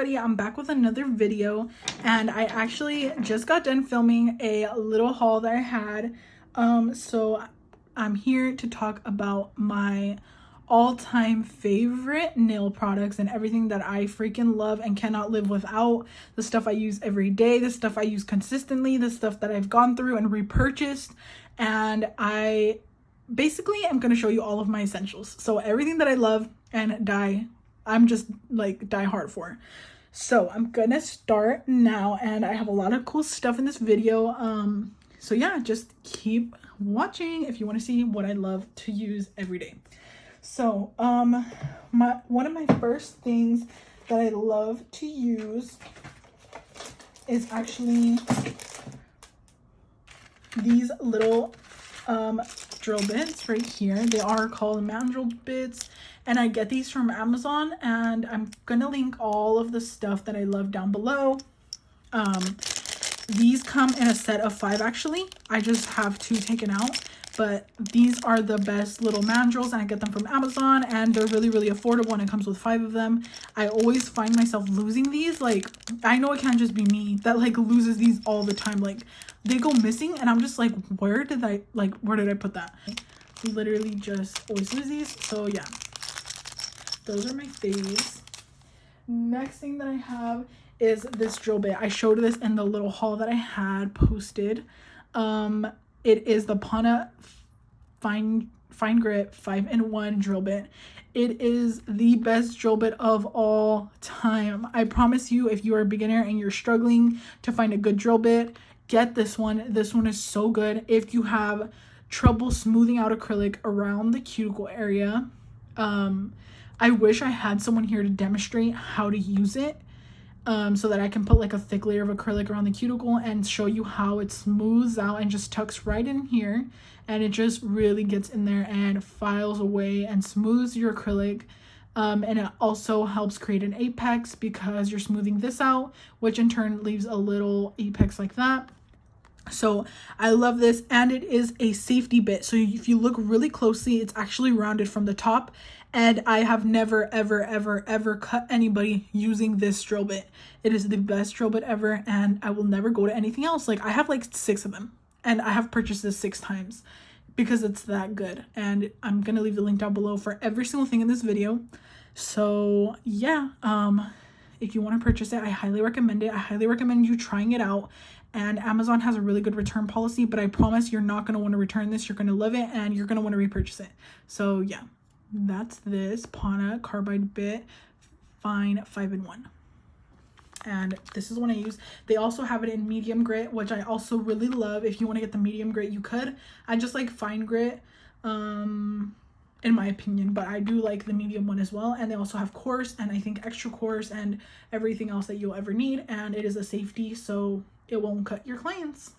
everybody, I'm back with another video, and I actually just got done filming a little haul that I had. So I'm here to talk about my all-time favorite nail products and everything that I freaking love and cannot live without. The stuff I use every day, the stuff I use consistently, the stuff that I've gone through and repurchased, and I basically am going to show you all of my essentials. So everything that I love and I'm just like die hard for. So I'm gonna start now, and I have a lot of cool stuff in this video. So yeah, just keep watching if you want to see what I love to use every day. So one of my first things that I love to use is actually these little drill bits right here. They are called mandrel bits, and I get these from Amazon, and I'm gonna link all of the stuff that I love down below. These come in a set of 5 actually. I just have 2 taken out, but these are the best little mandrels, and I get them from Amazon, and they're really affordable, and it comes with 5 of them. I always find myself losing these. Like, I know it can't just be me that like loses these all the time. Like, they go missing, and I'm just like, where did I put that? Literally just always lose these. So yeah, those are my faves. Next thing that I have is this drill bit. I showed this in the little haul that I had posted. It is the Pana fine grit 5-in-1 drill bit. It is the best drill bit of all time. I promise you, if you are a beginner and you're struggling to find a good drill bit, get this one. This one is so good. If you have trouble smoothing out acrylic around the cuticle area, I wish I had someone here to demonstrate how to use it, so that I can put like a thick layer of acrylic around the cuticle and show you how it smooths out and just tucks right in here, and it just really gets in there and files away and smooths your acrylic. And it also helps create an apex because you're smoothing this out, which in turn leaves a little apex like that. So I love this, and it is a safety bit. So if you look really closely, it's actually rounded from the top, and I have never ever cut anybody using this drill bit. It is the best drill bit ever, and I will never go to anything else. Like, I have like 6 of them, and I have purchased this 6 times because it's that good. And I'm gonna leave the link down below for every single thing in this video. So yeah, if you want to purchase it, I highly recommend it. I highly recommend you trying it out. And Amazon has a really good return policy, but I promise you're not going to want to return this. You're going to love it, and you're going to want to repurchase it. So yeah, that's this Pana carbide bit fine 5-in-1. And this is one I use. They also have it in medium grit, which I also really love. If you want to get the medium grit, you could. I just like fine grit, in my opinion, but I do like the medium one as well. And they also have coarse, and I think extra coarse, and everything else that you'll ever need. And it is a safety, so it won't cut your clients,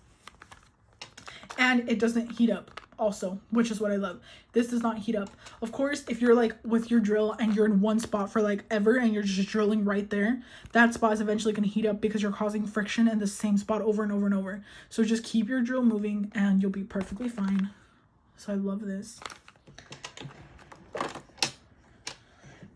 and it doesn't heat up also, which is what I love. This does not heat up. Of course, if you're like with your drill and you're in one spot for like ever and you're just drilling right there, that spot is eventually going to heat up because you're causing friction in the same spot over and over. So just keep your drill moving and you'll be perfectly fine. So I love this.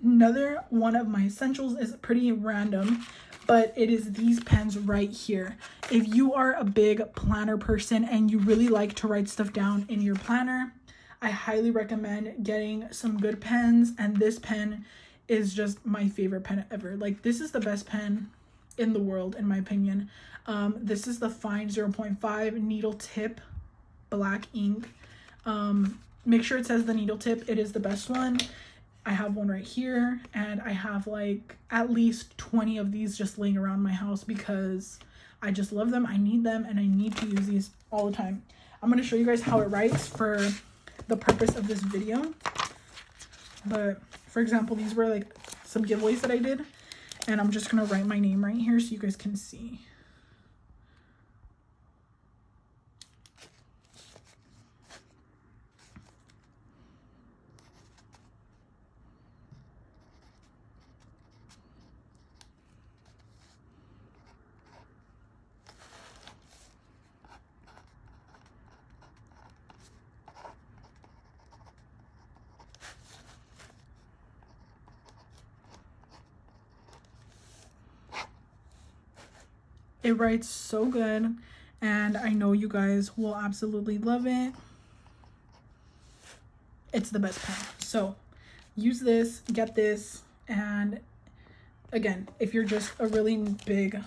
Another one of my essentials is pretty random, but it is these pens right here. If you are a big planner person and you really like to write stuff down in your planner, I highly recommend getting some good pens, and this pen is just my favorite pen ever. Like, this is the best pen in the world, in my opinion. This is the fine 0.5 needle tip black ink. Make sure it says the needle tip. It is the best one. I have one right here, and I have like at least 20 of these just laying around my house because I just love them. I need them, and I need to use these all the time. I'm going to show you guys how it writes for the purpose of this video. But for example, these were like some giveaways that I did, and I'm just going to write my name right here so you guys can see. It writes so good, and I know you guys will absolutely love it. It's the best pen. So use this, get this, and again, if you're just a really big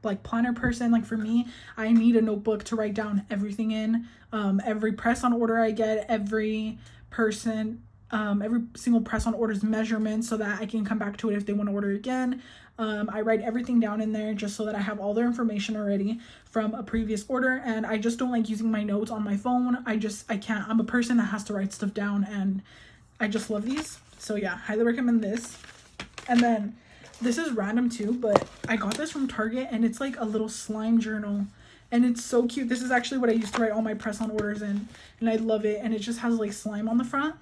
like planner person, like for me, I need a notebook to write down everything in, every press on order I get, every single press on order's measurements, so that I can come back to it if they want to order again. I write everything down in there just so that I have all their information already from a previous order, and I just don't like using my notes on my phone. I can't. I'm a person that has to write stuff down, and I just love these. So yeah, highly recommend this. And then this is random too, but I got this from Target, and it's like a little slime journal, and it's so cute. This is actually what I used to write all my press on orders in, and I love it. And it just has like slime on the front,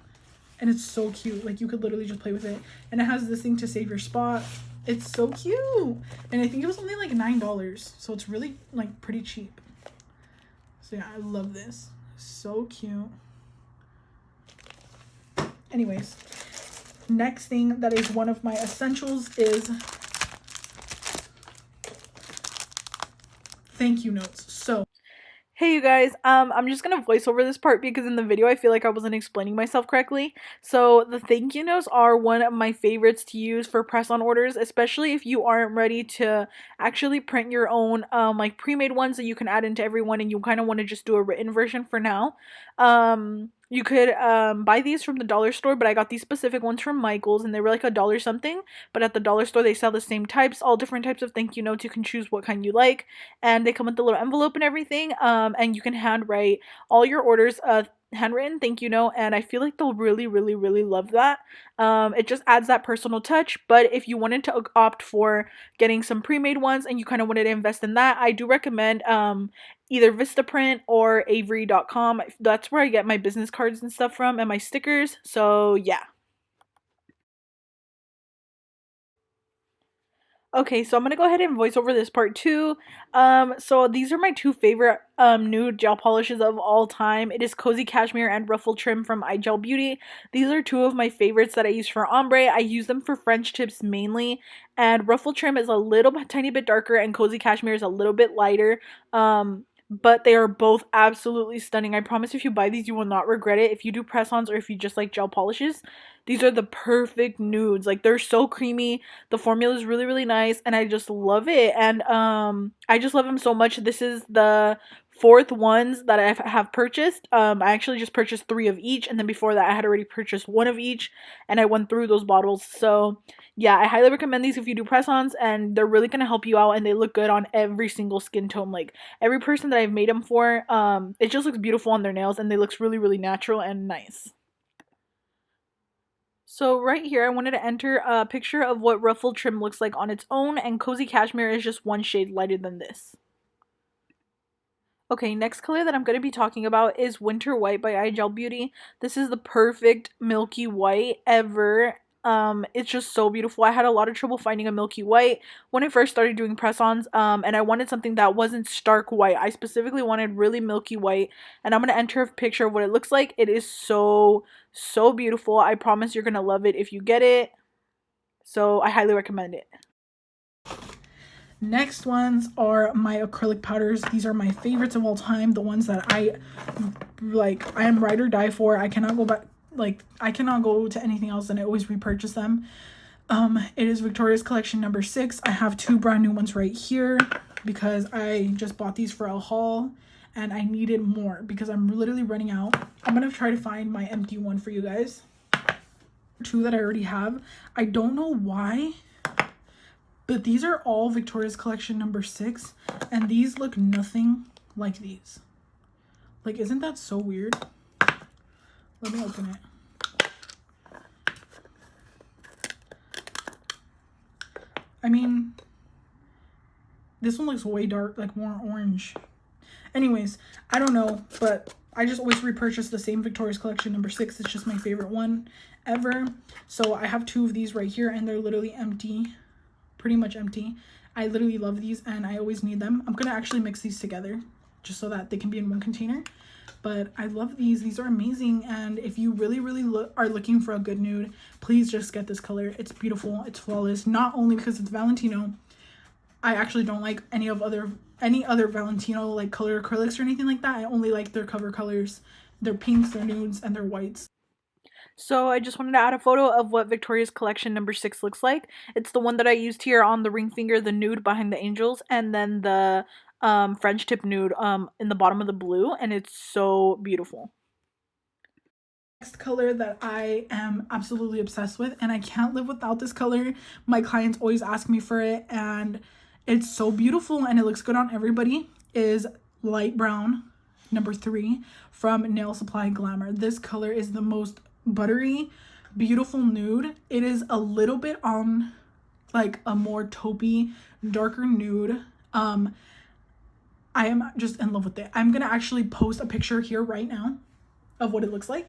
and it's so cute. Like you could literally just play with it, and it has this thing to save your spot. It's so cute, and I think it was only like $9, so it's really like pretty cheap. So yeah, I love this. So cute. Anyways, next thing that is one of my essentials is thank you notes. So hey you guys, I'm just gonna voice over this part because in the video I feel like I wasn't explaining myself correctly. So the thank you notes are one of my favorites to use for press on orders, especially if you aren't ready to actually print your own like pre-made ones that you can add into everyone, and you kind of want to just do a written version for now. You could buy these from the dollar store, but I got these specific ones from Michael's, and they were like $1 something. But at the dollar store they sell the same types, all different types of thank you notes. You can choose what kind you like, and they come with the little envelope and everything. And you can handwrite all your orders handwritten thank you note, and I feel like they'll really love that. It just adds that personal touch. But if you wanted to opt for getting some pre-made ones and you kind of wanted to invest in that, I do recommend either Vistaprint or Avery.com. That's where I get my business cards and stuff from, and my stickers. So yeah. Okay, so I'm gonna go ahead and voice over this part too. So these are my two favorite nude gel polishes of all time. It is Cozy Cashmere and Ruffle Trim from Igel Beauty. These are two of my favorites that I use for ombre. I use them for French tips mainly, and Ruffle Trim is a little tiny bit darker, and Cozy Cashmere is a little bit lighter. But they are both absolutely stunning. I promise if you buy these, you will not regret it. If you do press-ons or if you just like gel polishes, these are the perfect nudes. Like, they're so creamy. The formula is really nice, and I just love it. And I just love them so much. This is the fourth ones that I have purchased. I actually just purchased 3 of each, and then before that I had already purchased 1 of each, and I went through those bottles. So yeah, I highly recommend these if you do press-ons, and they're really gonna help you out, and they look good on every single skin tone. Like, every person that I've made them for, it just looks beautiful on their nails, and they looks really natural and nice. So right here, I wanted to enter a picture of what Ruffle Trim looks like on its own, and Cozy Cashmere is just one shade lighter than this. Okay, next color that I'm going to be talking about is Winter White by Igel Beauty. This is the perfect milky white ever. It's just so beautiful. I had a lot of trouble finding a milky white when I first started doing press-ons, and I wanted something that wasn't stark white. I specifically wanted really milky white, and I'm going to enter a picture of what it looks like. It is so beautiful. I promise you're going to love it if you get it. So I highly recommend it. Next ones are my acrylic powders. These are my favorites of all time. The ones that I am ride or die for. I cannot go back. Like, I cannot go to anything else, and I always repurchase them. It is Victoria's Collection number 6. I have 2 brand new ones right here because I just bought these for a haul, and I needed more because I'm literally running out. I'm gonna try to find my empty one for you guys. 2 that I already have. I don't know why, but these are all Victoria's Collection number 6, and these look nothing like these. Like, isn't that so weird? Let me open it. I mean, this one looks way dark, like more orange. Anyways, I don't know, but I just always repurchase the same Victoria's Collection number 6. It's just my favorite one ever. So I have 2 of these right here, and they're literally empty. Pretty much empty. I literally love these, and I always need them. I'm gonna actually mix these together just so that they can be in one container. But I love these. These are amazing, and if you really are looking for a good nude, please just get this color. It's beautiful. It's flawless. Not only because it's Valentino, I actually don't like any other Valentino like color acrylics or anything like that. I only like their cover colors, their pinks, their nudes, and their whites. So I just wanted to add a photo of what Victoria's collection number 6 looks like. It's the one that I used here on the ring finger, the nude behind the angels, and then the French tip nude in the bottom of the blue, and it's so beautiful. Next color that I am absolutely obsessed with, and I can't live without this color. My clients always ask me for it, and it's so beautiful and it looks good on everybody, is light brown number 3 from Nail Supply Glamour. This color is the most buttery, beautiful nude. It is a little bit on like a more taupey, darker nude. I am just in love with it. I'm gonna actually post a picture here right now of what it looks like.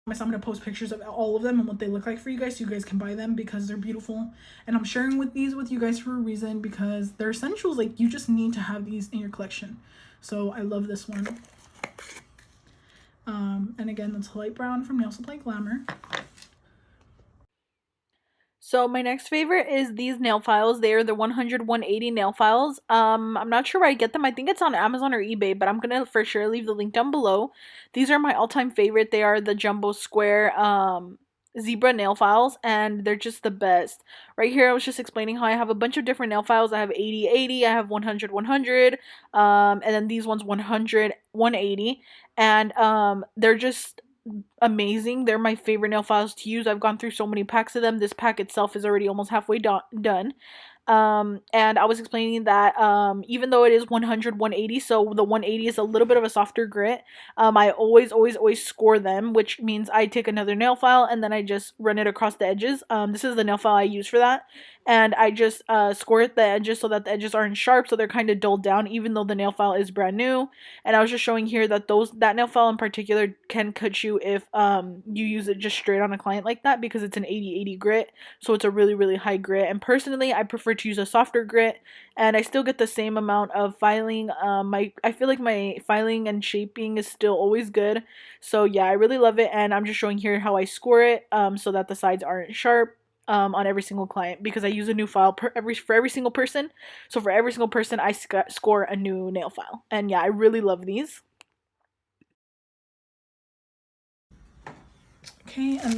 I'm going to post pictures of all of them and what they look like for you guys so you guys can buy them because they're beautiful. And I'm sharing with these with you guys for a reason because they're essentials. Like, you just need to have these in your collection. So I love this one. And again, that's light brown from Nail Supply Glamour. So my next favorite is these nail files. They are the 100/180 nail files. I'm not sure where I get them. I think it's on Amazon or eBay, but I'm gonna for sure leave the link down below. These are my all-time favorite. They are the jumbo square zebra nail files, and they're just the best. Right here, I was just explaining how I have a bunch of different nail files. I have 80/80, I have 100/100, and then these ones 100/180, and they're just amazing. They're my favorite nail files to use. I've gone through so many packs of them. This pack itself is already almost halfway done. And I was explaining that even though it is 100/180, so the 180 is a little bit of a softer grit, I always score them, which means I take another nail file and then I just run it across the edges. This is the nail file I use for that, and I just score the edges so that the edges aren't sharp, so they're kind of dulled down even though the nail file is brand new. And I was just showing here that that nail file in particular can cut you if you use it just straight on a client like that, because it's an 80/80 grit, so it's a really high grit. And personally, I prefer to use a softer grit, and I still get the same amount of filing. I feel like my filing and shaping is still always good. So yeah, I really love it, and I'm just showing here how I score it so that the sides aren't sharp on every single client, because I use a new file for every single person. So for every single person, I score a new nail file. And yeah, I really love these. Okay, and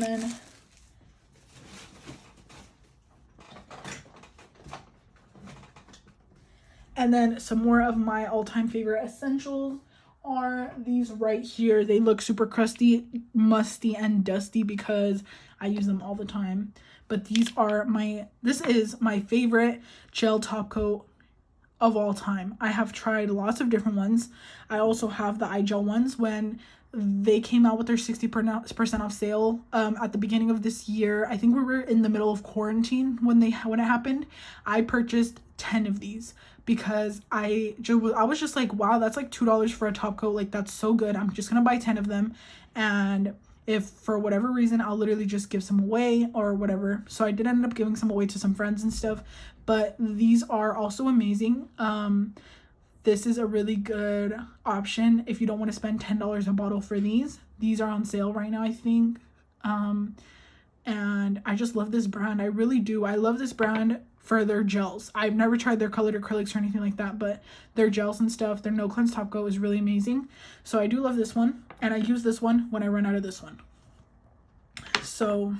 then some more of my all-time favorite essentials are these right here. They look super crusty, musty, and dusty because I use them all the time. But this is my favorite gel top coat of all time. I have tried lots of different ones. I also have the Igel ones. When they came out with their 60% off sale at the beginning of this year, I think we were in the middle of quarantine when it happened. I purchased 10 of these because I was just like, wow, that's like $2 for a top coat. Like, that's so good. I'm just gonna buy 10 of them, and if for whatever reason, I'll literally just give some away or whatever. So I did end up giving some away to some friends and stuff, but these are also amazing. This is a really good option if you don't want to spend $10 a bottle for these. These are on sale right now, I think. And I just love this brand. I really do. I love this brand for their gels. I've never tried their colored acrylics or anything like that, but their gels and stuff, their no cleanse top coat is really amazing. So I do love this one, and I use this one when I run out of this one. So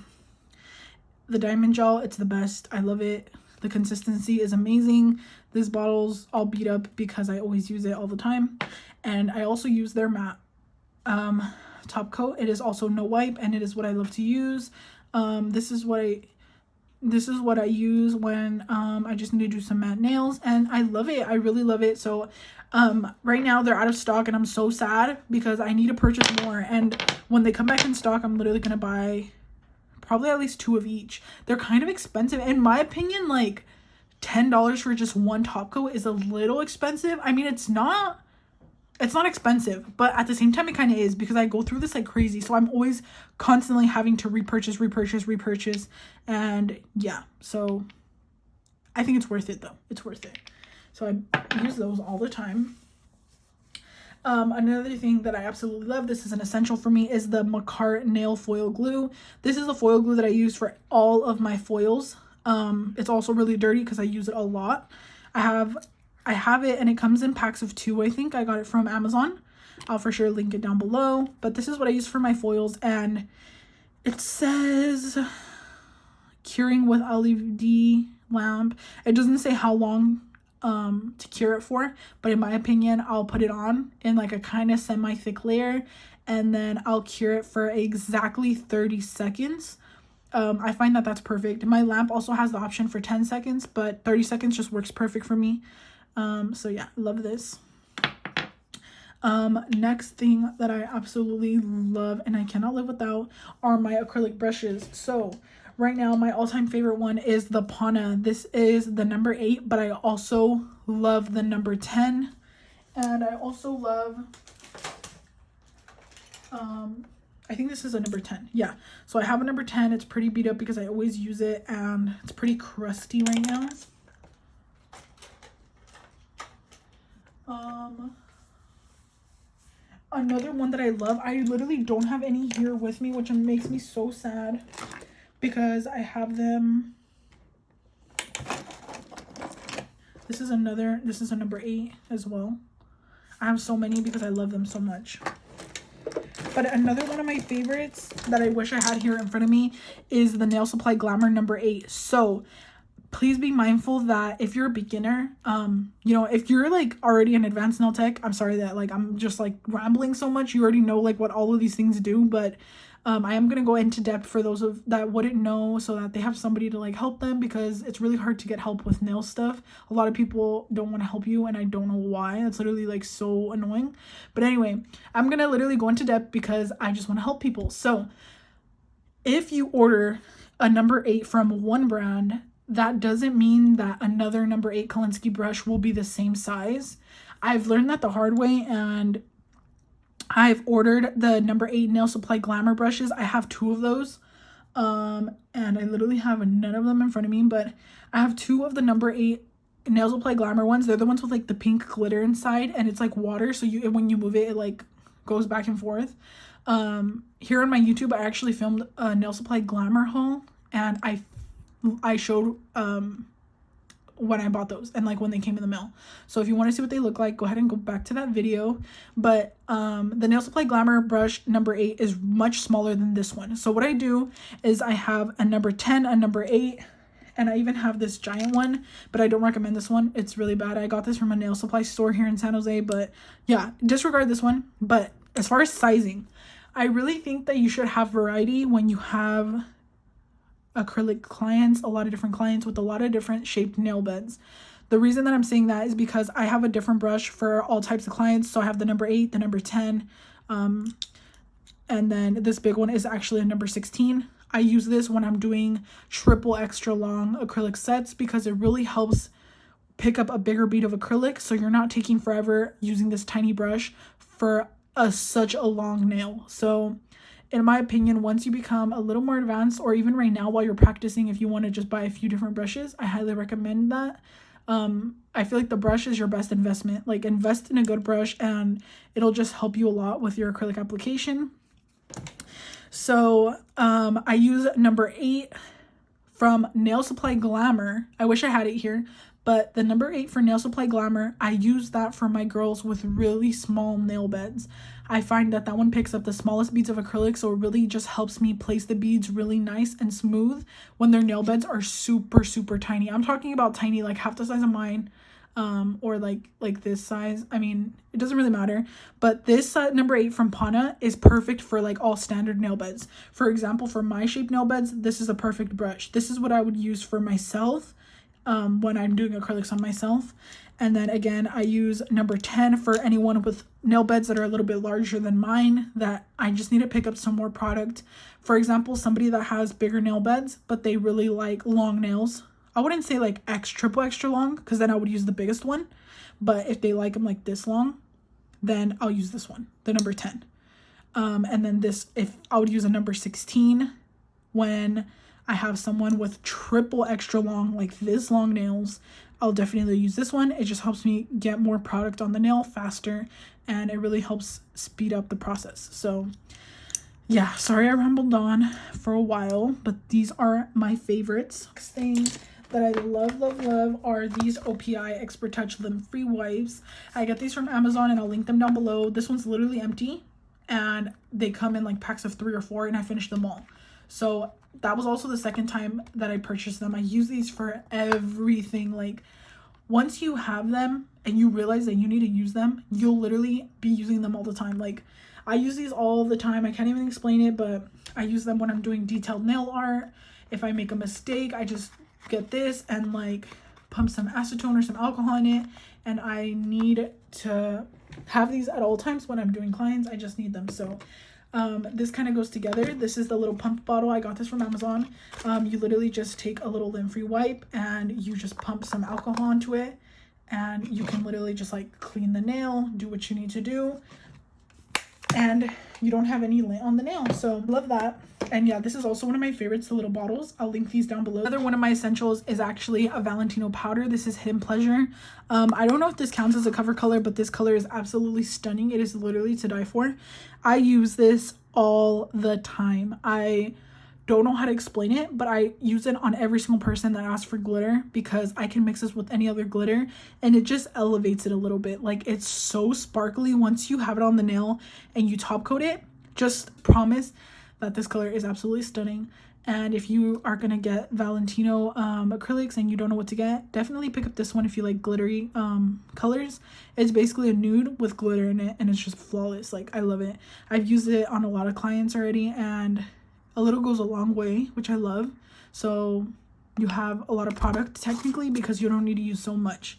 the diamond gel, it's the best. I love it. The consistency is amazing. This bottle's all beat up because I always use it all the time. And I also use their matte top coat. It is also no wipe, and it is what I love to use. This is what I use when I just need to do some matte nails, and I love it. I really love it. So right now they're out of stock, and I'm so sad because I need to purchase more. And when they come back in stock, I'm literally gonna buy probably at least 2 of each. They're kind of expensive in my opinion. Like, $10 for just one top coat is a little expensive. I mean, it's not it's not expensive, but at the same time it kind of is, because I go through this like crazy. So I'm always constantly having to repurchase. And yeah, so I think it's worth it though. It's worth it. So I use those all the time. Another thing that I absolutely love, this is an essential for me, is the Makart nail foil glue. This is the foil glue that I use for all of my foils. It's also really dirty because I use it a lot. I have it, and it comes in packs of 2. I think I got it from Amazon. I'll for sure link it down below. But this is what I use for my foils, and it says curing with LED lamp. It doesn't say how long to cure it for, but in my opinion, I'll put it on in like a kind of semi-thick layer, and then I'll cure it for exactly 30 seconds. I find that that's perfect. My lamp also has the option for 10 seconds, but 30 seconds just works perfect for me. So yeah, I love this. Next thing that I absolutely love and I cannot live without are my acrylic brushes. So right now, my all-time favorite one is the Pana. This is the number 8, but I also love the number 10. And I also love, I think this is a number 10. Yeah. So I have a number 10. It's pretty beat up because I always use it, and it's pretty crusty right now. Another one that I love, I literally don't have any here with me, which makes me so sad, because I have them. This is a number 8 as well. I have so many because I love them so much. But another one of my favorites that I wish I had here in front of me is the Nail Supply Glamour number 8. So please be mindful that if you're a beginner, you know, if you're like already an advanced nail tech, I'm sorry that like I'm just like rambling so much. You already know like what all of these things do, but I am going to go into depth for those of that wouldn't know, so that they have somebody to like help them, because it's really hard to get help with nail stuff. A lot of people don't want to help you, and I don't know why. It's literally like so annoying. But anyway, I'm going to literally go into depth because I just want to help people. So if you order a number 8 from one brand, that doesn't mean that another number 8 Kolinsky brush will be the same size. I've learned that the hard way, and I've ordered the number 8 Nail Supply Glamour brushes. I have 2 of those. And I literally have none of them in front of me, but I have 2 of the number 8 Nail Supply Glamour ones. They're the ones with like the pink glitter inside, and it's like water, so when you move it, it like goes back and forth. Here on my YouTube, I actually filmed a Nail Supply Glamour haul, and I showed when I bought those and like when they came in the mail. So if you want to see what they look like, go ahead and go back to that video. But the Nail Supply Glamour brush number 8 is much smaller than this one. So what I do is I have a number 10, a number 8, and I even have this giant one, but I don't recommend this one. It's really bad. I got this from a nail supply store here in San Jose, but yeah, disregard this one. But as far as sizing, I really think that you should have variety when you have acrylic clients, a lot of different clients with a lot of different shaped nail beds. The reason that I'm saying that is because I have a different brush for all types of clients. So I have the number 8, the number 10, and then this big one is actually a number 16. I use this when I'm doing triple extra long acrylic sets because it really helps pick up a bigger bead of acrylic, so you're not taking forever using this tiny brush for such a long nail. So in my opinion, once you become a little more advanced, or even right now while you're practicing, if you want to just buy a few different brushes, I highly recommend that. I feel like the brush is your best investment. Like, invest in a good brush and it'll just help you a lot with your acrylic application. So I use number 8 from Nail Supply Glamour. I wish I had it here, but the number 8 for Nail Supply Glamour, I use that for my girls with really small nail beds. I find that one picks up the smallest beads of acrylic, so it really just helps me place the beads really nice and smooth when their nail beds are super, super tiny. I'm talking about tiny, like half the size of mine, or like this size. I mean, it doesn't really matter, but this number 8 from Pana is perfect for like all standard nail beds. For example, for my shaped nail beds, this is a perfect brush. This is what I would use for myself when I'm doing acrylics on myself. And then again, I use number 10 for anyone with nail beds that are a little bit larger than mine, that I just need to pick up some more product. For example, somebody that has bigger nail beds, but they really like long nails. I wouldn't say like triple extra long, because then I would use the biggest one. But if they like them like this long, then I'll use this one, the number 10. And then this, if I would use a number 16 when I have someone with triple extra long, like this long nails, I'll definitely use this one. It just helps me get more product on the nail faster, and it really helps speed up the process. So yeah, sorry I rambled on for a while, but these are my favorites. Next thing that I love are these OPI Expert Touch Limb-Free wipes. I get these from Amazon, and I'll link them down below. This one's literally empty, and they come in like packs of 3 or 4, and I finished them all. So that was also the second time that I purchased them. I use these for everything. Like, once you have them and you realize that you need to use them, you'll literally be using them all the time. Like, I use these all the time. I can't even explain it, but I use them when I'm doing detailed nail art. If I make a mistake, I just get this and like pump some acetone or some alcohol in it, and I need to have these at all times when I'm doing clients. I just need them. So this kind of goes together. This is the little pump bottle. I got this from Amazon. You literally just take a little limb-free wipe and you just pump some alcohol onto it, and you can literally just like clean the nail, do what you need to do, and you don't have any lint on the nail. So love that. And yeah, this is also one of my favorites, the little bottles. I'll link these down below. Another one of my essentials is actually a Valentino powder. This is Hidden Pleasure. I don't know if this counts as a cover color, but this color is absolutely stunning. It is literally to die for. I use this all the time. I don't know how to explain it, but I use it on every single person that asks for glitter, because I can mix this with any other glitter and it just elevates it a little bit. Like, it's so sparkly once you have it on the nail and you top coat it. Just promise that this color is absolutely stunning. And if you are gonna get Valentino acrylics and you don't know what to get, definitely pick up this one if you like glittery colors. It's basically a nude with glitter in it, and it's just flawless. Like, I love it. I've used it on a lot of clients already, and a little goes a long way, which I love. So you have a lot of product technically, because you don't need to use so much.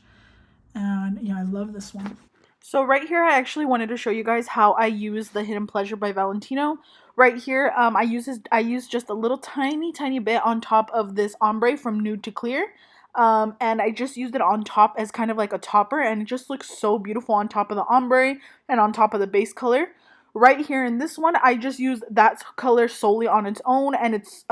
And yeah, I love this one. So right here, I actually wanted to show you guys how I use the Hidden Pleasure by Valentino. Right here, I use just a little tiny bit on top of this ombre from Nude to Clear. And I just used it on top as kind of like a topper, and it just looks so beautiful on top of the ombre and on top of the base color. Right here in this one, I just used that color solely on its own, and it's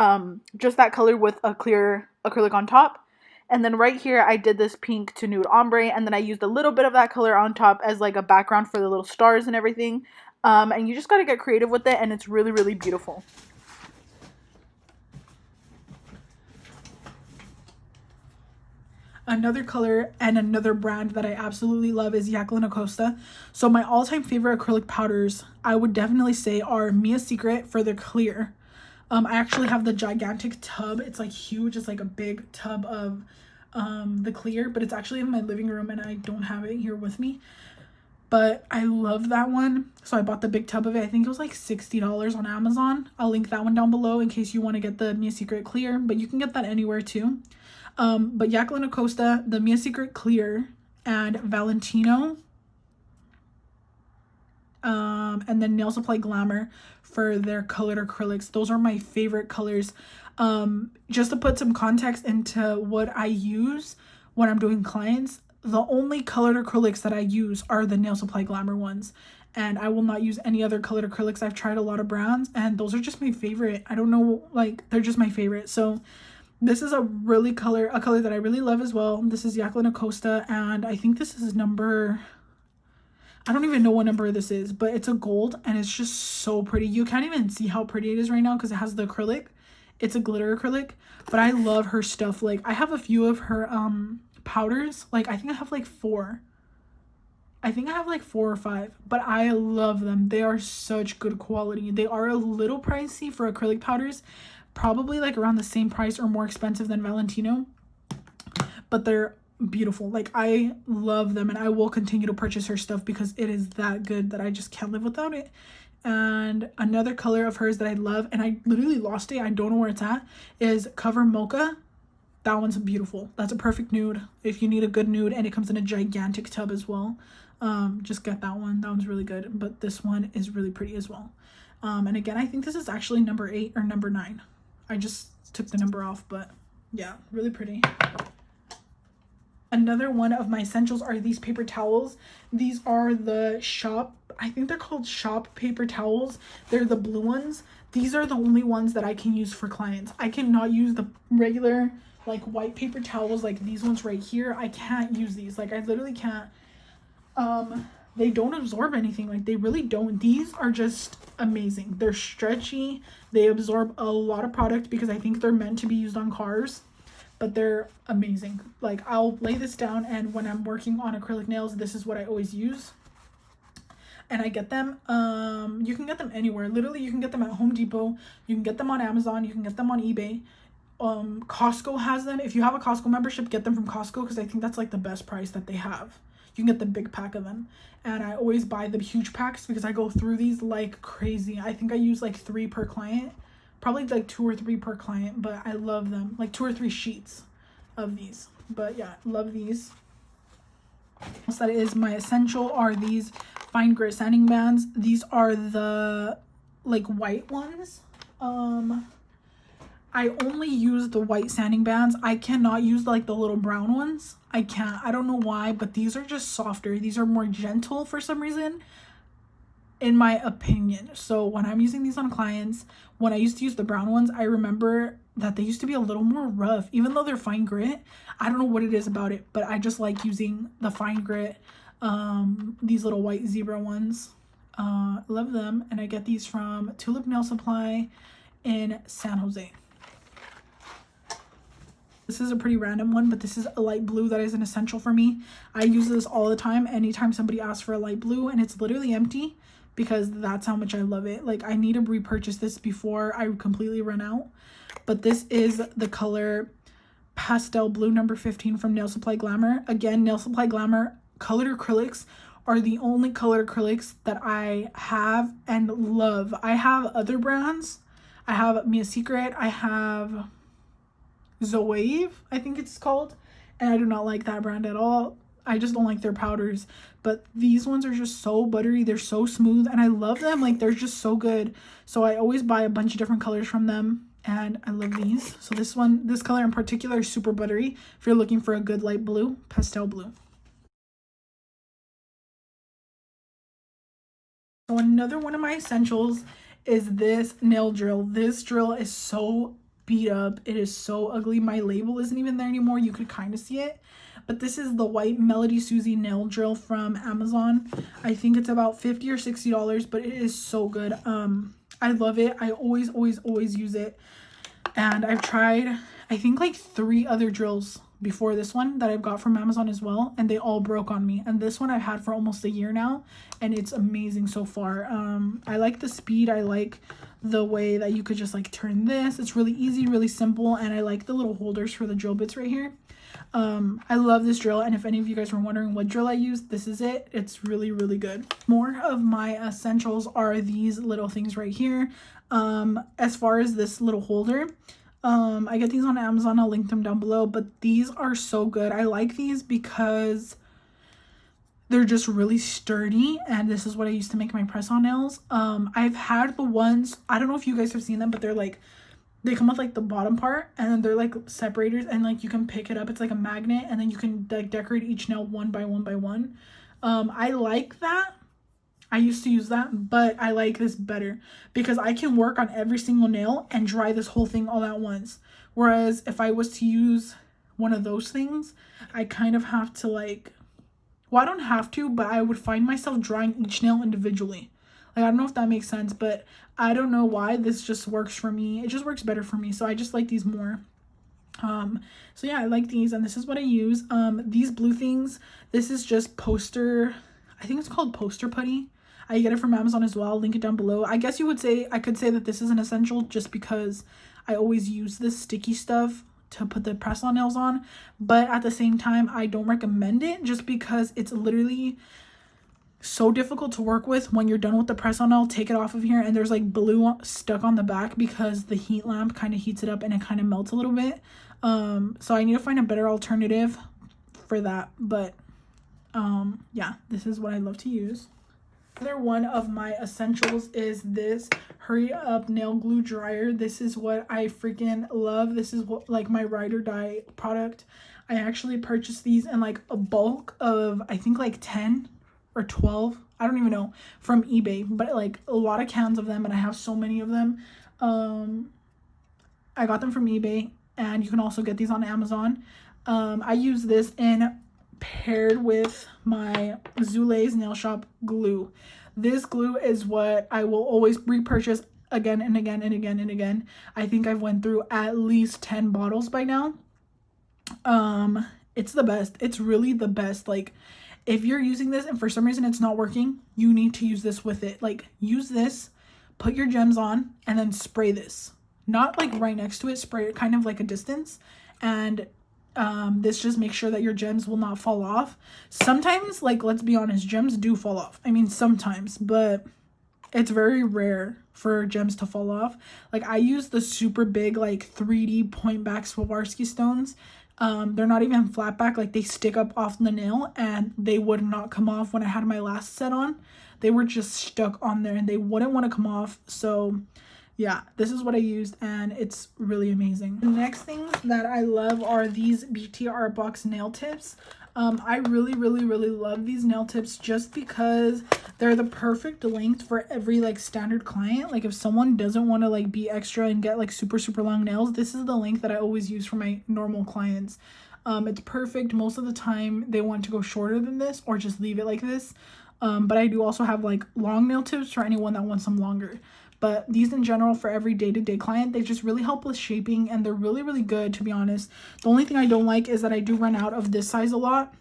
just that color with a clear acrylic on top. And then right here, I did this pink to nude ombre, and then I used a little bit of that color on top as like a background for the little stars and everything. And you just got to get creative with it, and it's really, really beautiful. Another color and another brand that I absolutely love is Jacqueline Acosta. So my all-time favorite acrylic powders, I would definitely say, are Mia Secret for the clear. I actually have the gigantic tub. It's like huge. It's like a big tub of the clear, but it's actually in my living room and I don't have it here with me. But I love that one. So I bought the big tub of it. I think it was like $60 on Amazon. I'll link that one down below in case you want to get the Mia Secret clear, but you can get that anywhere too. But Jacqueline Acosta, the Mia Secret clear, and Valentino, and then Nail Supply Glamour for their colored acrylics. Those are my favorite colors. Just to put some context into what I use when I'm doing clients, the only colored acrylics that I use are the Nail Supply Glamour ones, and I will not use any other colored acrylics. I've tried a lot of brands, and those are just my favorite. I don't know, like, they're just my favorite. So this is a color that I really love as well. This is Jacqueline Acosta, and I think this is number, I don't even know what number this is, but it's a gold, and it's just so pretty. You can't even see how pretty it is right now because it has the acrylic. It's a glitter acrylic, but I love her stuff. Like, I have a few of her powders. Like, I think I have like 4. I think I have like 4 or 5, but I love them. They are such good quality. They are a little pricey for acrylic powders, probably like around the same price or more expensive than Valentino, but they're beautiful. Like, I love them, and I will continue to purchase her stuff because it is that good that I just can't live without it. And another color of hers that I love, and I literally lost it, I don't know where it's at, is Cover Mocha. That one's beautiful. That's a perfect nude if you need a good nude, and it comes in a gigantic tub as well. Just get that one. That one's really good, but this one is really pretty as well. And again, I think this is actually number 8 or number 9. I just took the number off, but yeah, really pretty. Another one of my essentials are these paper towels. These are the Shop, I think they're called Shop paper towels. They're the blue ones. These are the only ones that I can use for clients. I cannot use the regular like white paper towels like these ones right here. I can't use these. Like I literally can't. They don't absorb anything. Like they really don't. These are just amazing. They're stretchy. They absorb a lot of product because I think they're meant to be used on cars. But they're amazing. Like I'll lay this down, and when I'm working on acrylic nails, this is what I always use. And I get them, you can get them anywhere. Literally, you can get them at Home Depot. You can get them on Amazon. You can get them on eBay. Costco has them. If you have a Costco membership, get them from Costco because I think that's like the best price that they have. You can get the big pack of them. And I always buy the huge packs because I go through these like crazy. I think I use like 3 per client. Probably like 2 or 3 per client, but I love them. Like 2 or 3 sheets of these. But yeah, love these. So that is my essential are these fine grit sanding bands. These are the like white ones. I only use the white sanding bands. I cannot use like the little brown ones. I can't. I don't know why, but these are just softer. These are more gentle for some reason, in my opinion. So when I'm using these on clients, when I used to use the brown ones, I remember that they used to be a little more rough. Even though they're fine grit, I don't know what it is about it, but I just like using the fine grit, these little white zebra ones. Love them. And I get these from Tulip Nail Supply in San Jose. This is a pretty random one, but this is a light blue that is an essential for me. I use this all the time anytime somebody asks for a light blue, and it's literally empty because that's how much I love it. Like I need to repurchase this before I completely run out. But this is the color Pastel Blue number 15 from Nail Supply Glamour. Again, Nail Supply Glamour colored acrylics are the only colored acrylics that I have and love. I have other brands. I have Mia Secret. I have Zoave, I think it's called, and I do not like that brand at all. I just don't like their powders, but these ones are just so buttery. They're so smooth, and I love them. Like they're just so good. So I always buy a bunch of different colors from them, and I love these. So this color in particular is super buttery if you're looking for a good light blue, pastel blue. So another one of my essentials is this nail drill. This drill is so beat up. It is so ugly. My label isn't even there anymore. You could kind of see it, but this is the white Melody Susie nail drill from Amazon. I think it's about $50 or $60, but it is so good. I love it. I always use it, and I've tried I think like 3 other drills before this one that I've got from Amazon as well, and they all broke on me. And this one I've had for almost a year now, and it's amazing so far. I like the speed. I like the way that you could just like turn this. It's really easy, really simple, and I like the little holders for the drill bits right here. I love this drill, and if any of you guys were wondering what drill I use, this is it. It's really good. More of my essentials are these little things right here. As far as this little holder, I get these on Amazon. I'll link them down below, but these are so good. I like these because they're just really sturdy, and this is what I used to make my press-on nails. I've had the ones, I don't know if you guys have seen them, but they're like, they come with like the bottom part, and then they're like separators, and like you can pick it up. It's like a magnet, and then you can like decorate each nail one by one by one. I like that. I used to use that, but I like this better because I can work on every single nail and dry this whole thing all at once. Whereas if I was to use one of those things, I kind of have to like, well, I don't have to, but I would find myself drying each nail individually. Like, I don't know if that makes sense, but I don't know why. This just works for me. It just works better for me. So I just like these more. So yeah, I like these, and this is what I use. These blue things, this is just poster, I think it's called poster putty. I get it from Amazon as well. I'll link it down below. I guess you would say, I could say that this is an essential just because I always use this sticky stuff to put the press-on nails on. But at the same time, I don't recommend it just because it's literally so difficult to work with when you're done with the press-on nail. Take it off of here, and there's like blue stuck on the back because the heat lamp kind of heats it up and it kind of melts a little bit. So I need to find a better alternative for that. But yeah, this is what I love to use. Another one of my essentials is this Hurry Up Nail Glue Dryer. This is what I freaking love. This is what, like, my ride or die product. I actually purchased these in like a bulk of, I think like 10 or 12, I don't even know, from eBay, but like a lot of cans of them, and I have so many of them. I got them from eBay, and you can also get these on Amazon. I use this in paired with my Zule's Nail Shop glue. This glue is what I will always repurchase again and again and again and again. I think I've went through at least 10 bottles by now. It's the best. It's really the best. Like, if you're using this and for some reason it's not working, you need to use this with it. Like, use this, put your gems on, and then spray this. Not like right next to it, spray it kind of like a distance. And this just makes sure that your gems will not fall off. Sometimes, like, let's be honest, gems do fall off. I mean, sometimes, but it's very rare for gems to fall off. Like, I use the super big, like, 3D point back Swarovski stones. They're not even flat back, like they stick up off the nail, and they would not come off when I had my last set on. They were just stuck on there and they wouldn't want to come off. So yeah, this is what I used, and it's really amazing. The next things that I love are these BT Art Box nail tips. I really love these nail tips just because they're the perfect length for every like standard client. Like, if someone doesn't want to like be extra and get like super long nails, this is the length that I always use for my normal clients. It's perfect. Most of the time they want to go shorter than this or just leave it like this. But I do also have like long nail tips for anyone that wants them longer. But these in general for every day-to-day client, they just really help with shaping, and they're really good, to be honest. The only thing I don't like is that I do run out of this size a lot,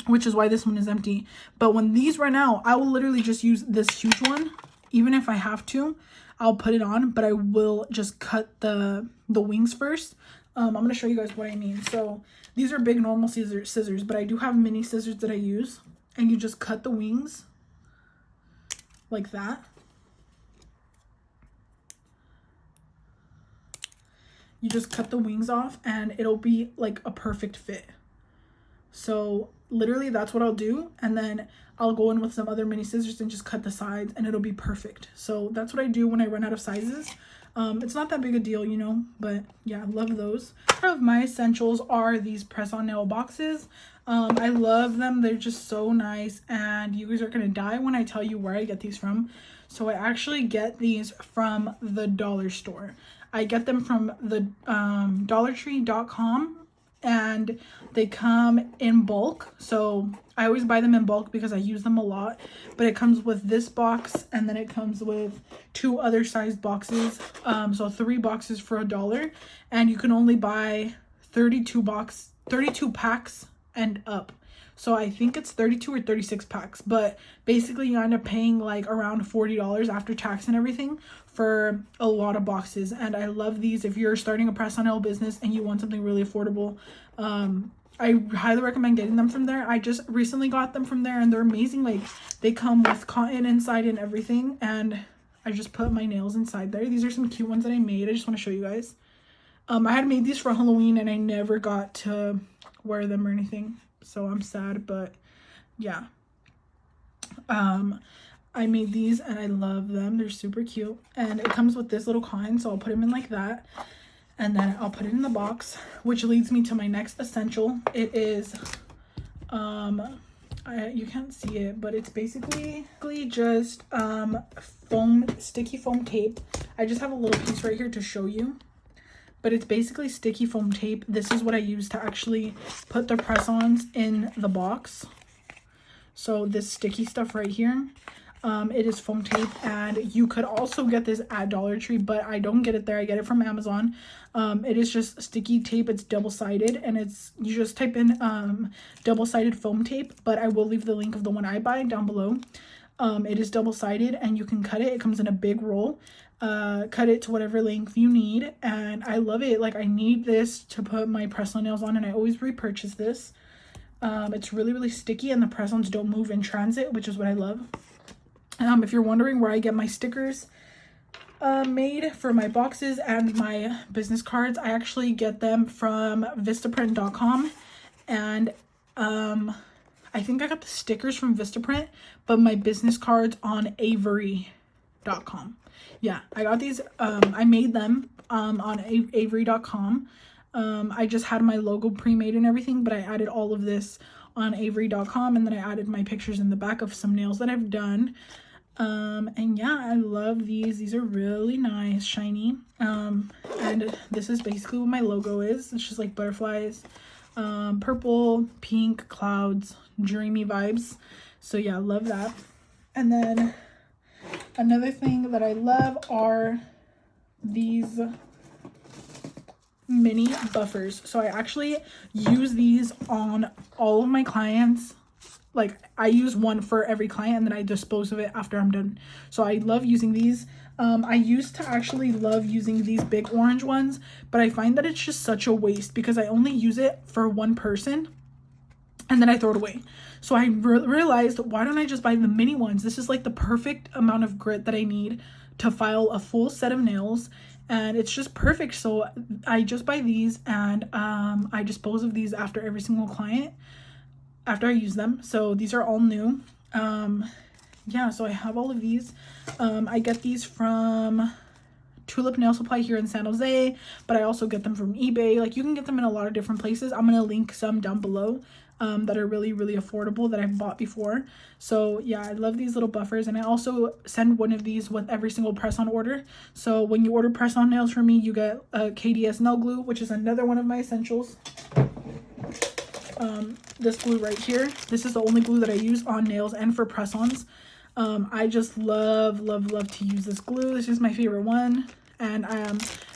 which is why this one is empty. But when these run out, I will literally just use this huge one. Even if I have to, I'll put it on, but I will just cut the wings first. I'm going to show you guys what I mean. So these are big normal scissors, but I do have mini scissors that I use, and you just cut the wings like that. You just cut the wings off and it'll be like a perfect fit. So literally that's what I'll do, and then I'll go in with some other mini scissors and just cut the sides, and it'll be perfect. So that's what I do when I run out of sizes. It's not that big a deal, you know, but yeah, I love those. Part of my essentials are these press-on nail boxes. I love them. They're just so nice, and you guys are gonna die when I tell you where I get these from. So I actually get these from the dollar store. I get them from the dollartree.com, and they come in bulk. So I always buy them in bulk because I use them a lot. But it comes with this box, and then it comes with 2 other sized boxes. So 3 boxes for $1, and you can only buy 32 packs and up. So I think it's 32 or 36 packs, but basically you end up paying like around $40 after tax and everything for a lot of boxes. And I love these if you're starting a press on nail business and you want something really affordable. I highly recommend getting them from there. I just recently got them from there, and they're amazing. Like, they come with cotton inside and everything, and I just put my nails inside there. These are some cute ones that I made. I just want to show you guys. I had made these for Halloween, and I never got to wear them or anything, so I'm sad, but yeah. I made these and I love them. They're super cute, and it comes with this little coin, so I'll put them in like that, and then I'll put it in the box, which leads me to my next essential. It is you can't see it, but it's basically just sticky foam tape. I just have a little piece right here to show you, but it's basically sticky foam tape. This is what I use to actually put the press-ons in the box. So this sticky stuff right here, it is foam tape, and you could also get this at Dollar Tree, but I don't get it there. I get it from Amazon. It is just sticky tape. It's double-sided, and you just type in double-sided foam tape, but I will leave the link of the one I buy down below. It is double-sided, and you can cut it. It comes in a big roll. Cut it to whatever length you need, and I love it. Like, I need this to put my press-on nails on, and I always repurchase this. It's really sticky, and the press-ons don't move in transit, which is what I love. If you're wondering where I get my stickers made for my boxes and my business cards, I actually get them from Vistaprint.com, and I think I got the stickers from Vistaprint, but my business cards on Avery.com. Yeah, I got these. I made them on Avery.com. I just had my logo pre-made and everything, but I added all of this on Avery.com, and then I added my pictures in the back of some nails that I've done. And yeah, I love these are really nice, shiny. And this is basically what my logo is. It's just like butterflies, purple, pink, clouds, dreamy vibes. So yeah, I love that. And then another thing that I love are these mini buffers. So I actually use these on all of my clients. Like, I use one for every client and then I dispose of it after I'm done. So I love using these. I used to actually love using these big orange ones, but I find that it's just such a waste because I only use it for one person and then I throw it away. So I realized, why don't I just buy the mini ones? This is like the perfect amount of grit that I need to file a full set of nails, and it's just perfect. So I just buy these, and I dispose of these after every single client after I use them. So these are all new. Yeah, so I have all of these. I get these from Tulip Nail Supply here in San Jose, but I also get them from eBay. Like, you can get them in a lot of different places. I'm gonna link some down below that are really, really affordable that I've bought before. So yeah, I love these little buffers, and I also send one of these with every single press-on order. So when you order press-on nails from me, you get a KDS nail glue, which is another one of my essentials. This glue right here, this is the only glue that I use on nails and for press-ons. I just love to use this glue. This is my favorite one. And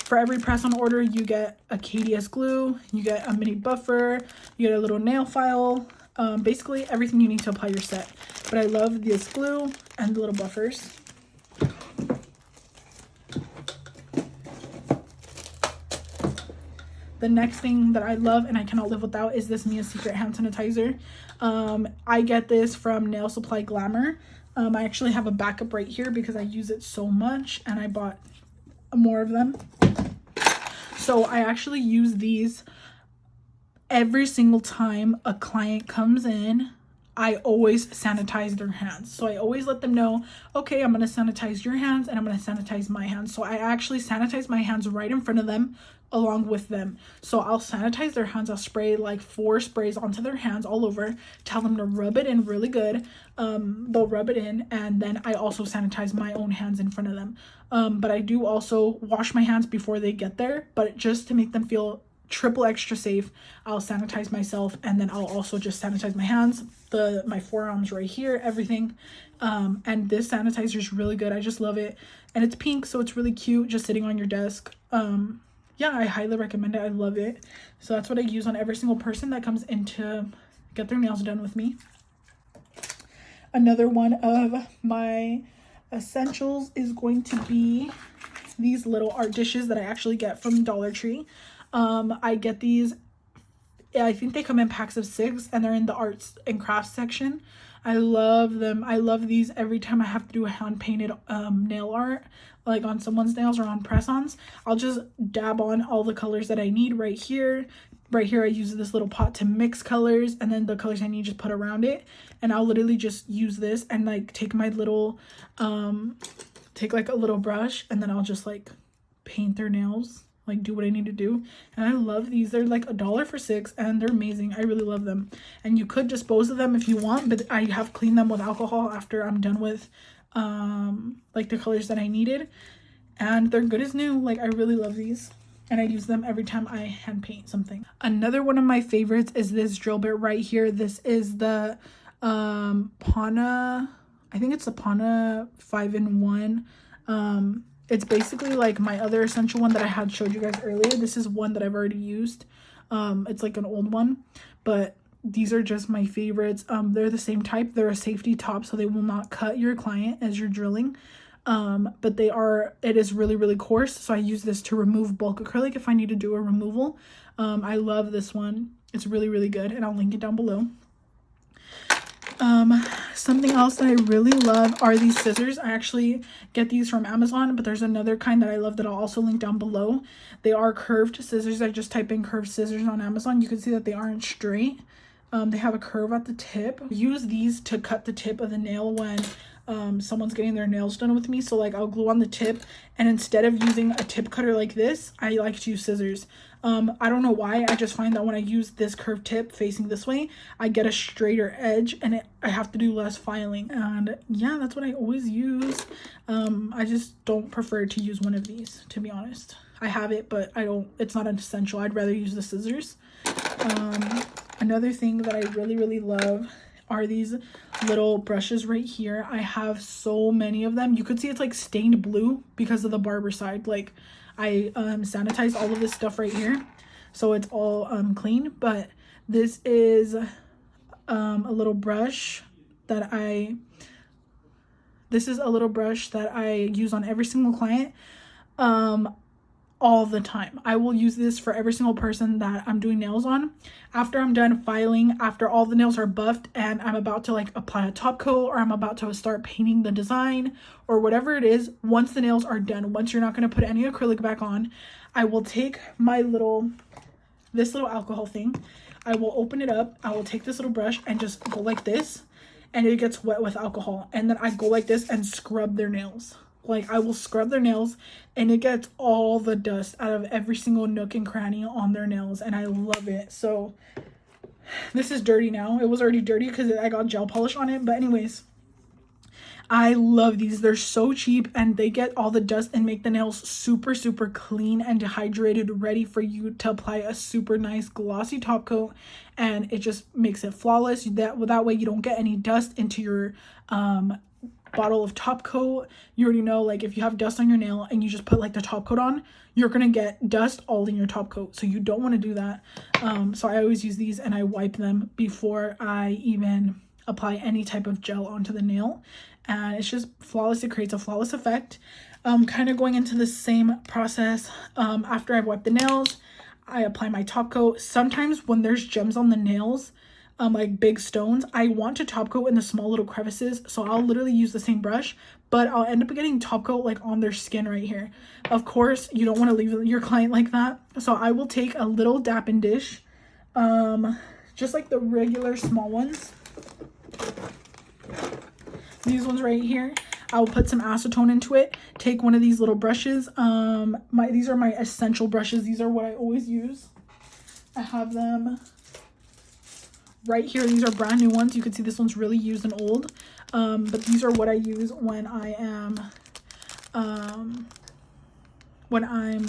for every press-on order, you get a KDS glue, you get a mini buffer, you get a little nail file, basically everything you need to apply your set. But I love this glue and the little buffers. The next thing that I love and I cannot live without is this Mia Secret hand sanitizer. I get this from Nail Supply Glamour. I actually have a backup right here because I use it so much and I bought more of them. So I actually use these every single time a client comes in. I always sanitize their hands. So I always let them know, okay, I'm going to sanitize your hands and I'm going to sanitize my hands. So I actually sanitize my hands right in front of them along with them. So I'll sanitize their hands. I'll spray like 4 sprays onto their hands all over, tell them to rub it in really good. They'll rub it in, and then I also sanitize my own hands in front of them. But I do also wash my hands before they get there, but just to make them feel triple extra safe, I'll sanitize myself, and then I'll also just sanitize my hands, my forearms right here, everything. And this sanitizer is really good. I just love it, and it's pink, so it's really cute just sitting on your desk. Yeah, I highly recommend it. I love it. So that's what I use on every single person that comes in to get their nails done with me. Another one of my essentials is going to be these little art dishes that I actually get from Dollar Tree. I get these, I think they come in packs of 6, and they're in the arts and crafts section. I love them. I love these every time I have to do a hand painted nail art, like on someone's nails or on press-ons. I'll just dab on all the colors that I need right here. Right here I use this little pot to mix colors, and then the colors I need just put around it. And I'll literally just use this and like take my little take like a little brush, and then I'll just like paint their nails, like do what I need to do. And I love these. They're like $1 for 6, and they're amazing. I really love them. And you could dispose of them if you want, but I have cleaned them with alcohol after I'm done with like the colors that I needed, and they're good as new. Like, I really love these, and I use them every time I hand paint something. Another one of my favorites is this drill bit right here. This is the Pana, I think it's the Pana 5-in-1. It's basically like my other essential one that I had showed you guys earlier. This is one that I've already used. It's like an old one, but these are just my favorites. They're the same type. They're a safety top, so they will not cut your client as you're drilling. But it is really, really coarse. So I use this to remove bulk acrylic if I need to do a removal. I love this one. It's really, really good, and I'll link it down below. Something else that I really love are these scissors. I actually get these from Amazon, but there's another kind that I love that I'll also link down below. They are curved scissors. I just type in curved scissors on Amazon. You can see that they aren't straight. They have a curve at the tip. I use these to cut the tip of the nail when someone's getting their nails done with me. So like, I'll glue on the tip, and instead of using a tip cutter like this, I like to use scissors. I don't know why, I just find that when I use this curved tip facing this way, I get a straighter edge, and I have to do less filing. And yeah, that's what I always use. I just don't prefer to use one of these, to be honest. I have it, but it's not an essential. I'd rather use the scissors. Another thing that I really love are these little brushes right here. I have so many of them. You could see it's like stained blue because of the barber side. Like, I sanitized all of this stuff right here, so it's all clean. But this is a little brush that I use on every single client all the time. I will use this for every single person that I'm doing nails on. After I'm done filing, after all the nails are buffed and I'm about to like apply a top coat, or I'm about to start painting the design, or whatever it is, once the nails are done, once you're not going to put any acrylic back on, I will take this little alcohol thing. I will open it up. I will take this little brush and just go like this, and it gets wet with alcohol. And then I go like this and scrub their nails. Like, I will scrub their nails, and it gets all the dust out of every single nook and cranny on their nails, and I love it. So this is dirty now. It was already dirty because I got gel polish on it, but anyways, I love these. They're so cheap, and they get all the dust and make the nails super clean and dehydrated, ready for you to apply a super nice glossy top coat, and it just makes it flawless. That way you don't get any dust into your bottle of top coat. You already know, like, if you have dust on your nail and you just put like the top coat on, you're gonna get dust all in your top coat, so you don't want to do that. So I always use these, and I wipe them before I even apply any type of gel onto the nail, and it's just flawless. It creates a flawless effect. Kind of going into the same process, after I've wiped the nails, I apply my top coat. Sometimes when there's gems on the nails, like big stones, I want to top coat in the small little crevices, so I'll literally use the same brush, but I'll end up getting top coat like on their skin right here. Of course, you don't want to leave your client like that, so I will take a little dapping dish, just like the regular small ones, these ones right here. I'll put some acetone into it, take one of these little brushes. These are my essential brushes. These are what I always use. I have them right here. These are brand new ones. You can see this one's really used and old, but these are what I use when I'm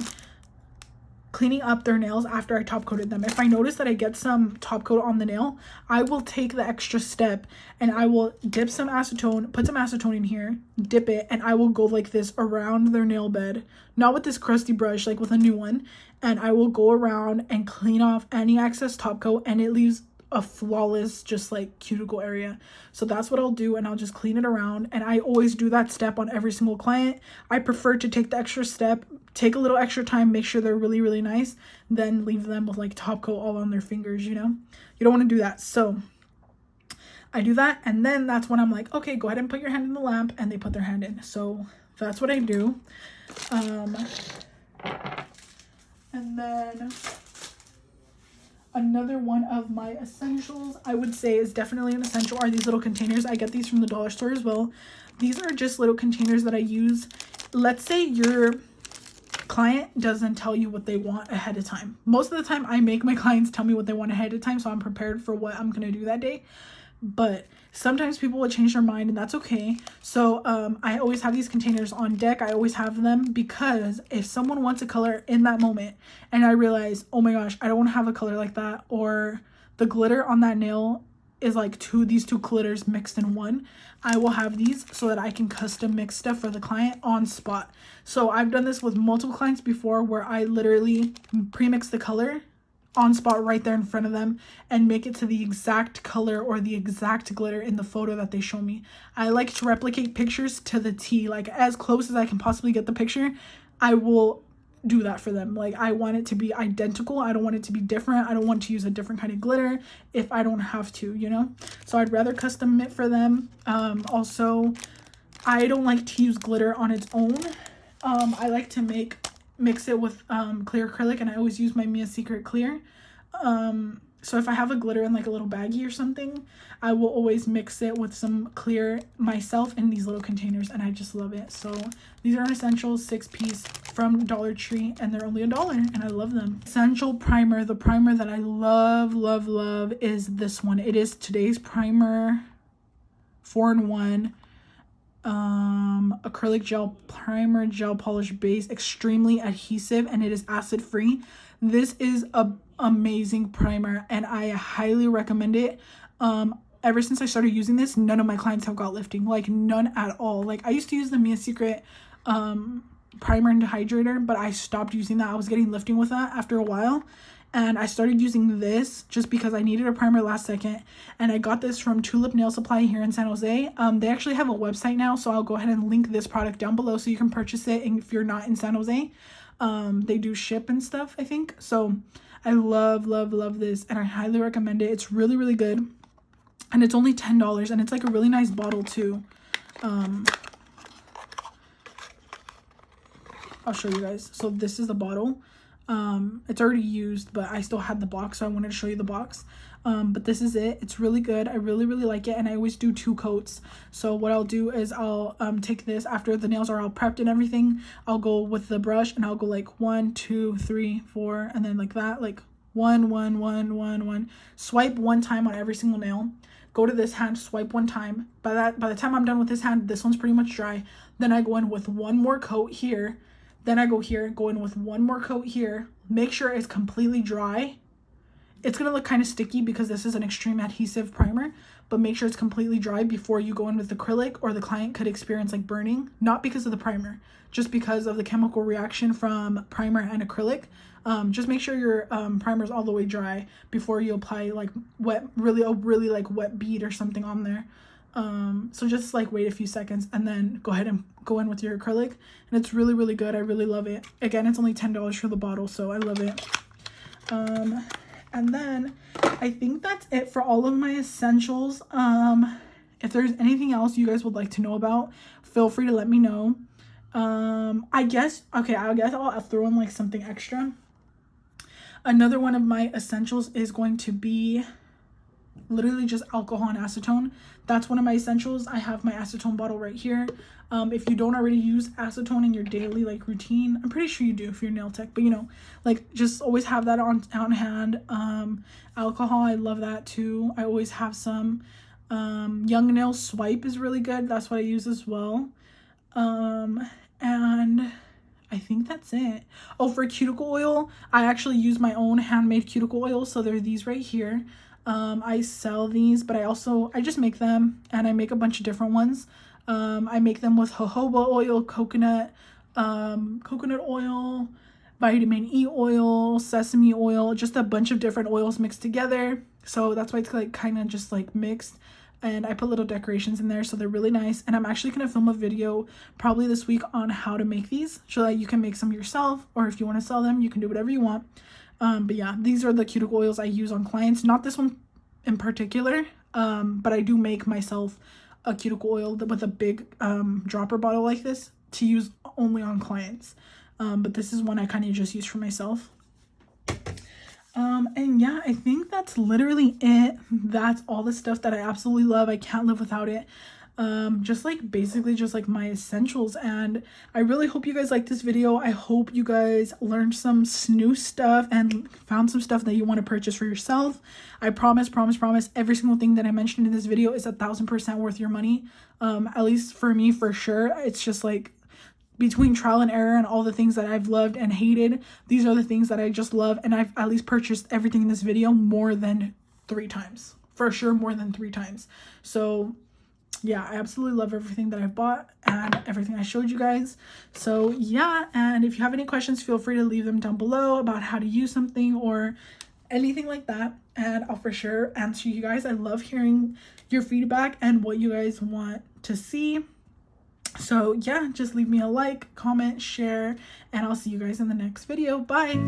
cleaning up their nails after I top coated them. If I notice that I get some top coat on the nail, I will take the extra step and I will dip some acetone, put some acetone in here, dip it, and I will go like this around their nail bed, not with this crusty brush, like with a new one, and I will go around and clean off any excess top coat, and it leaves a flawless just like cuticle area. So that's what I'll do, and I'll just clean it around, and I always do that step on every single client. I prefer to take the extra step, take a little extra time, make sure they're really nice, then leave them with like top coat all on their fingers. You know, you don't want to do that. So I do that, and then that's when I'm like, okay, go ahead and put your hand in the lamp, and they put their hand in. So that's what I do. And then another one of my essentials, I would say is definitely an essential, are these little containers. I get these from the dollar store as well. These are just little containers that I use. Let's say your client doesn't tell you what they want ahead of time. Most of the time I make my clients tell me what they want ahead of time, so I'm prepared for what I'm going to do that day. But sometimes people will change their mind, and that's okay. So I always have these containers on deck. I always have them because if someone wants a color in that moment and I realize, oh my gosh, I don't want to have a color like that, or the glitter on that nail is like these two glitters mixed in one, I will have these so that I can custom mix stuff for the client on spot. So I've done this with multiple clients before, where I literally pre-mix the color on spot right there in front of them and make it to the exact color or the exact glitter in the photo that they show me. I like to replicate pictures to the T, like as close as I can possibly get the picture. I will do that for them. Like, I want it to be identical. I don't want it to be different. I don't want to use a different kind of glitter if I don't have to, you know? So I'd rather custom it for them. Also, I don't like to use glitter on its own. I like to mix it with clear acrylic, and I always use my Mia Secret clear. So if I have a glitter in like a little baggie or something, I will always mix it with some clear myself in these little containers, and I just love it. So these are an essential 6-piece from Dollar Tree, and they're only $1 and I love them. Essential primer. The primer that I love is this one. It is Today's Primer 4-in-1 acrylic gel primer, gel polish base, extremely adhesive, and it is acid free. This is a amazing primer and I highly recommend it. Ever since I started using this, none of my clients have got lifting, like none at all. Like I used to use the Mia Secret primer and hydrator, but I stopped using that. I was getting lifting with that after a while, and I started using this just because I needed a primer last second, and I got this from Tulip Nail Supply here in San Jose. They actually have a website now, so I'll go ahead and link this product down below so you can purchase it. And if you're not in San Jose, they do ship and stuff, I think. So I love this, and I highly recommend it. It's really good, and it's only $10, and it's like a really nice bottle too. I'll show you guys. So this is the bottle. It's already used, but I still had the box, so I wanted to show you the box. But this is it. It's really good. I really like it, and I always do 2 coats. So what I'll do is I'll take this after the nails are all prepped and everything. I'll go with the brush and I'll go like 1 2 3 4, and then like that, like 1 1 1 1 1. Swipe 1 time on every single nail. Go to this hand, swipe 1 time. By the time I'm done with this hand, this one's pretty much dry. Then I go in with 1 more coat here. Then I go here, go in with 1 more coat here. Make sure it's completely dry. It's going to look kind of sticky because this is an extreme adhesive primer, but make sure it's completely dry before you go in with acrylic, or the client could experience like burning, not because of the primer, just because of the chemical reaction from primer and acrylic. Just make sure your primer is all the way dry before you apply like really like wet bead or something on there. So just like wait a few seconds and then go ahead and go in with your acrylic, and it's really good. I really love it. Again, it's only $10 for the bottle, so I love it. And then I think that's it for all of my essentials. If there's anything else you guys would like to know about, feel free to let me know. I guess I'll throw in like something extra. Another one of my essentials is going to be literally just alcohol and acetone. That's one of my essentials. I have my acetone bottle right here. If you don't already use acetone in your daily like routine, I'm pretty sure you do if you're a nail tech, but you know, like just always have that on hand. Alcohol, I love that too. I always have some. Young Nail Swipe is really good. That's what I use as well. And I think that's it. Oh, for cuticle oil, I actually use my own handmade cuticle oil. So they're these right here. I sell these, but I just make them, and I make a bunch of different ones. I make them with jojoba oil, coconut oil, vitamin E oil, sesame oil, just a bunch of different oils mixed together. So that's why it's like kind of just like mixed, and I put little decorations in there, so they're really nice. And I'm actually gonna film a video probably this week on how to make these, so that you can make some yourself, or if you want to sell them, you can do whatever you want. But yeah, these are the cuticle oils I use on clients. Not this one in particular, but I do make myself a cuticle oil with a big dropper bottle like this to use only on clients. But this is one I kind of just use for myself. And yeah, I think that's literally it. That's all the stuff that I absolutely love. I can't live without it. Basically just like my essentials. And I really hope you guys like this video. I hope you guys learned some new stuff and found some stuff that you want to purchase for yourself. I promise every single thing that I mentioned in this video is 1000% worth your money. At least for me, for sure. It's just like between trial and error and all the things that I've loved and hated, these are the things that I just love, and I've at least purchased everything in this video more than 3 times. For sure, more than 3 times. So yeah, I absolutely love everything that I've bought and everything I showed you guys. So yeah, and if you have any questions, feel free to leave them down below about how to use something or anything like that, and I'll for sure answer you guys. I love hearing your feedback and what you guys want to see. So yeah, just leave me a like, comment, share, and I'll see you guys in the next video. Bye.